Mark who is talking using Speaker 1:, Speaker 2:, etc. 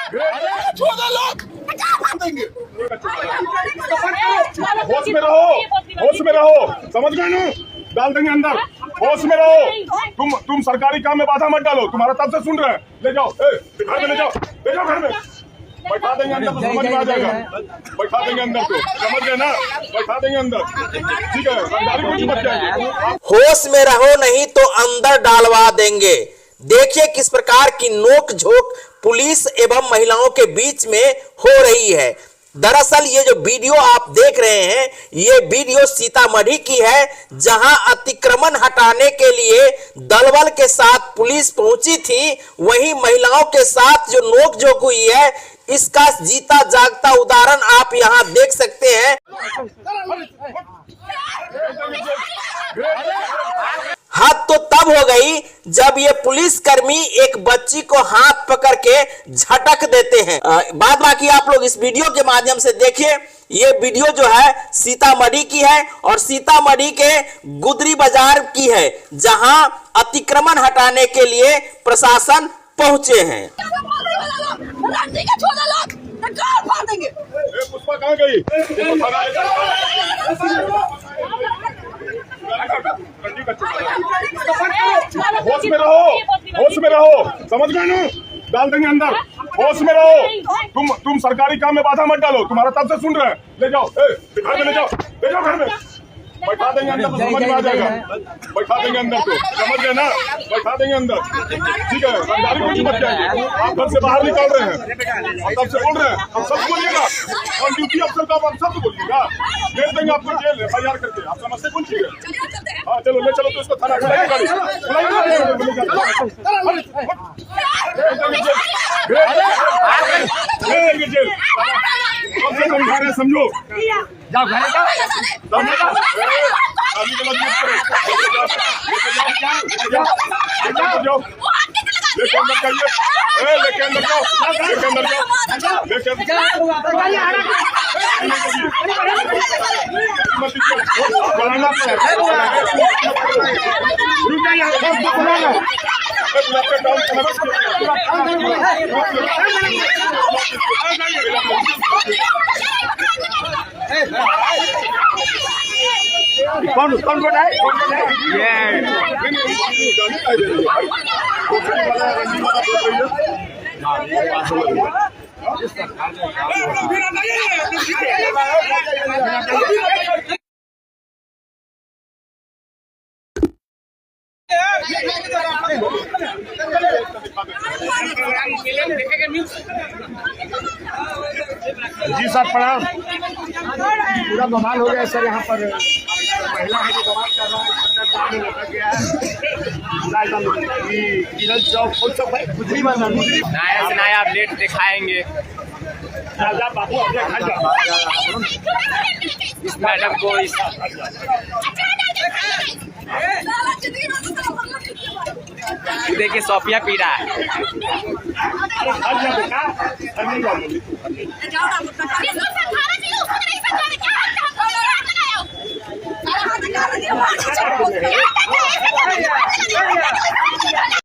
Speaker 1: होश में रहो, होश में रहो, समझ गए ना? डाल देंगे अंदर, होश में रहो। तुम सरकारी काम में बाधा मत डालो, तुम्हारा तब से सुन रहे हैं। ले जाओ, घर में ले जाओ, घर में बैठा देंगे अंदर तो समझ में आ जाएगा। बैठा देंगे अंदर तो समझ गए ना? बैठा देंगे अंदर, ठीक है? कुछ मत जाएंगे।
Speaker 2: होश में रहो नहीं तो अंदर डालवा देंगे। देखिए किस प्रकार की नोक झोंक पुलिस एवं महिलाओं के बीच में हो रही है। दरअसल ये जो वीडियो आप देख रहे हैं, ये वीडियो सीतामढ़ी की है, जहां अतिक्रमण हटाने के लिए दलबल के साथ पुलिस पहुंची थी। वहीं महिलाओं के साथ जो नोकझोंक हुई है, इसका जीता जागता उदाहरण आप यहां देख सकते हैं। हद तो तब हो गई जब ये पुलिसकर्मी एक बच्ची को हाथ पकड़ के झटक देते हैं। बाद बाकी आप लोग इस वीडियो के माध्यम से देखिए। ये वीडियो जो है सीतामढ़ी की है और सीतामढ़ी के गुदरी बाजार की है, जहां अतिक्रमण हटाने के लिए प्रशासन पहुंचे हैं।
Speaker 1: पुष्पा कहाँ गई? होश में रहो, होश में रहो, समझ गए ना? डाल देंगे अंदर, होश में रहो। तुम सरकारी काम में बाधा मत डालो, तुम्हारा तब से सुन रहे हैं। ले जाओ, घर में ले जाओ, घर में बैठा देंगे अंदर तो समझ में आ जाएगा। बैठा देंगे अंदर तो समझ गए ना? बैठा देंगे अंदर, ठीक है? कुछ मत जाएंगे। आप घर से बाहर निकल रहे हैं, तब से बोल रहे हैं, हम सब बोलिएगा। ऑन ड्यूटी अफसर का आप सब बोलिएगा। भेज देंगे आपको जेल FIR करके। आप समझते कौन चीज है? हाँ चलो, ले चलो तो इसको थाना जेल समझो।
Speaker 3: जाओ घर
Speaker 1: जाओ, लेके अंदर जाइए, लेके अंदर जाओ, लेके अंदर जाओ, लेके बनाना
Speaker 3: कौन है?
Speaker 1: जी साहब प्रणाम।
Speaker 3: पूरा बवाल हो गया सर। यहाँ पर महिला है जो बवाल कर रहा है।
Speaker 4: नया से नया अपडेट दिखाएंगे।
Speaker 1: बाबू
Speaker 4: इस मैडम को देखिए सोफिया पी रहा है।